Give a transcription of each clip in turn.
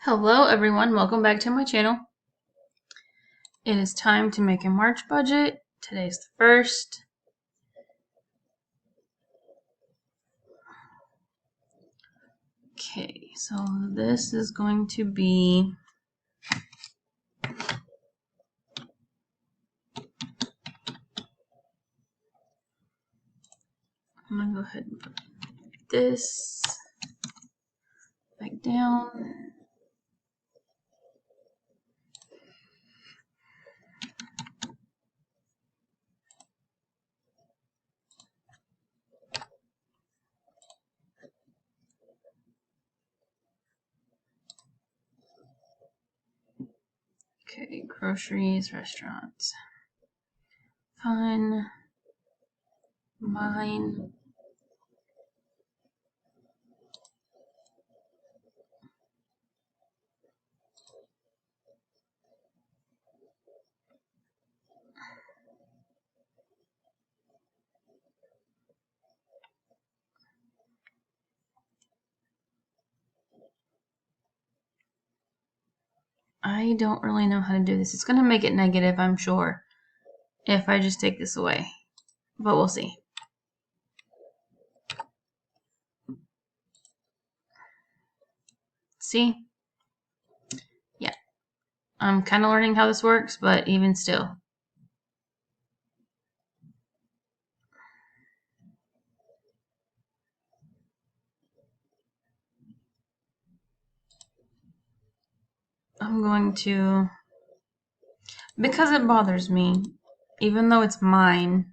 Hello everyone, welcome back to my channel. It is time to make a March budget. Today's the 1st. Okay, so this is going to be I'm gonna go ahead and put this back down. Okay, groceries, restaurants. Fun. Mine. I don't really know how to do this. It's gonna make it negative, I'm sure, if I just take this away. But we'll see. See? Yeah. I'm kind of learning how this works, but even still. I'm going to, because it bothers me, even though it's mine,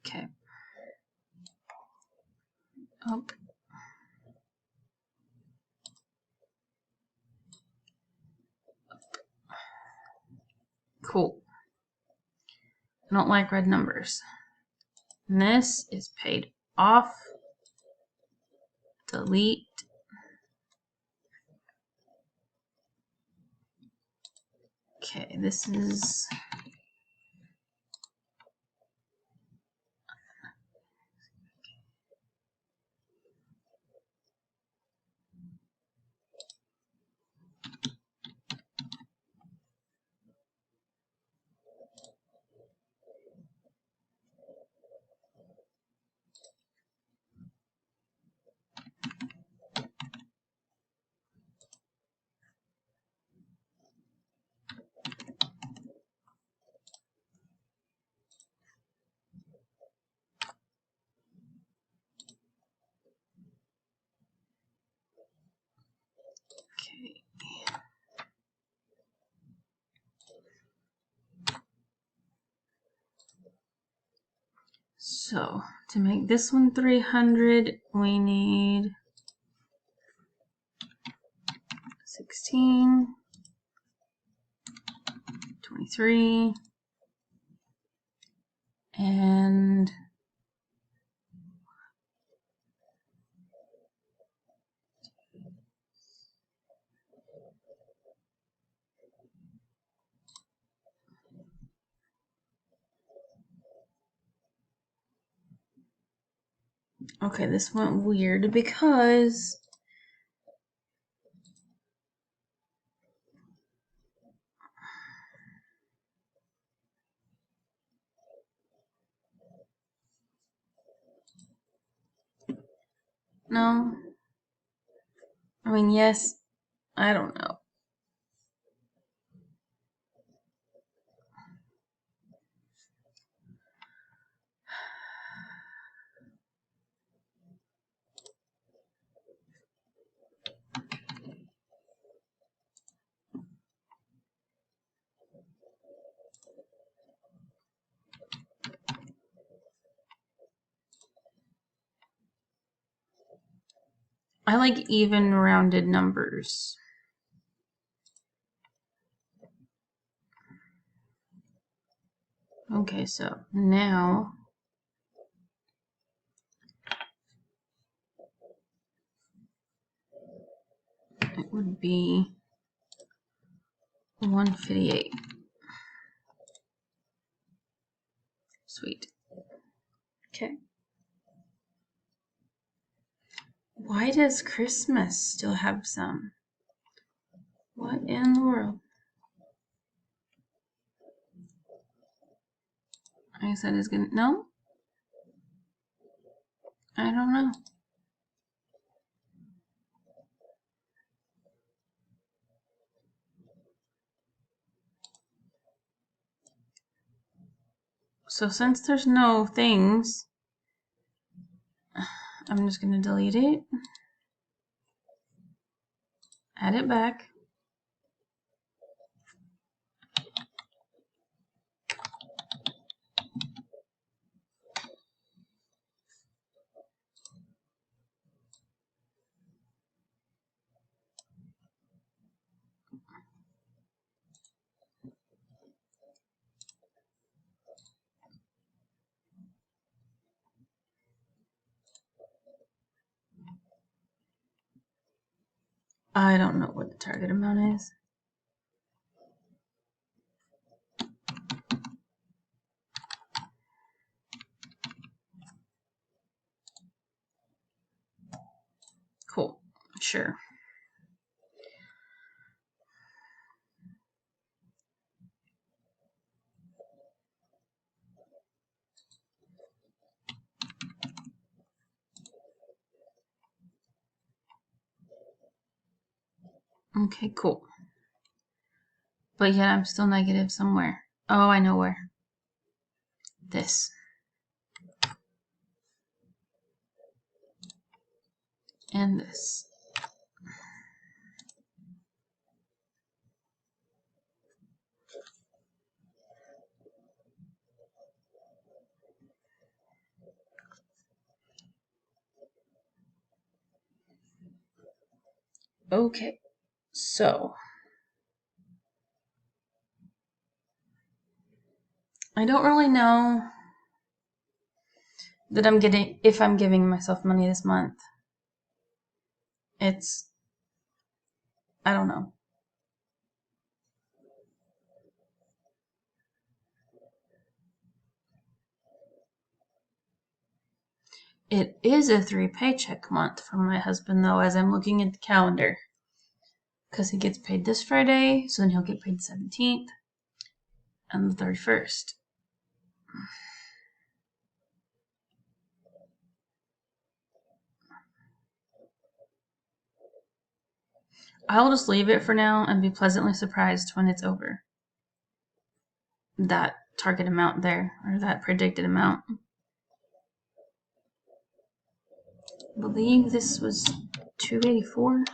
okay. Oh. Cool. I don't like red numbers. And this is paid off. Delete. Okay, this is okay. So to make this one 300, we need 16, 23, and okay, this went weird because no. I mean, yes, I don't know. I like even rounded numbers. Okay, so now it would be 158. Sweet. Okay. Why does Christmas still have some? What in the world? I said it's gonna, no? I don't know. So since there's no things, I'm just gonna delete it. Add it back. I don't know what the target amount is. Cool. Sure. Okay, cool. But yet I'm still negative somewhere. Oh, I know where. This. And this. Okay, so I don't really know that if I'm giving myself money this month. I don't know. It is a 3 paycheck month for my husband though, as I'm looking at the calendar. Because he gets paid this Friday, so then he'll get paid the 17th and the 31st. I'll just leave it for now and be pleasantly surprised when it's over. That target amount there, or that predicted amount. I believe this was 284.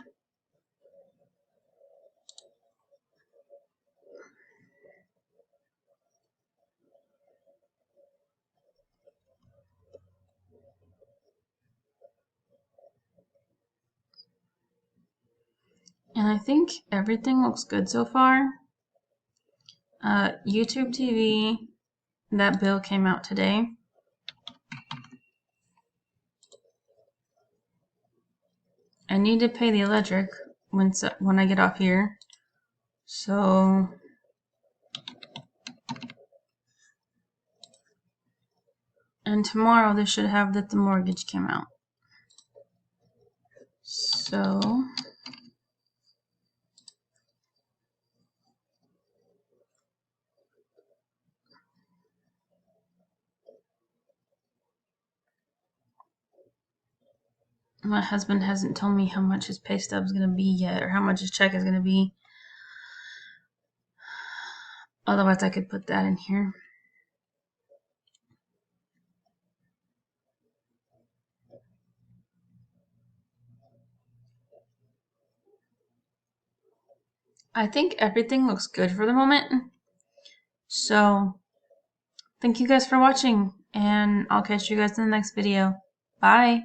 And I think everything looks good so far. YouTube TV, that bill came out today. I need to pay the electric when I get off here. So and tomorrow they should have that the mortgage came out. So my husband hasn't told me how much his pay stub is going to be yet, or how much his check is going to be. Otherwise, I could put that in here. I think everything looks good for the moment. So, thank you guys for watching, and I'll catch you guys in the next video. Bye!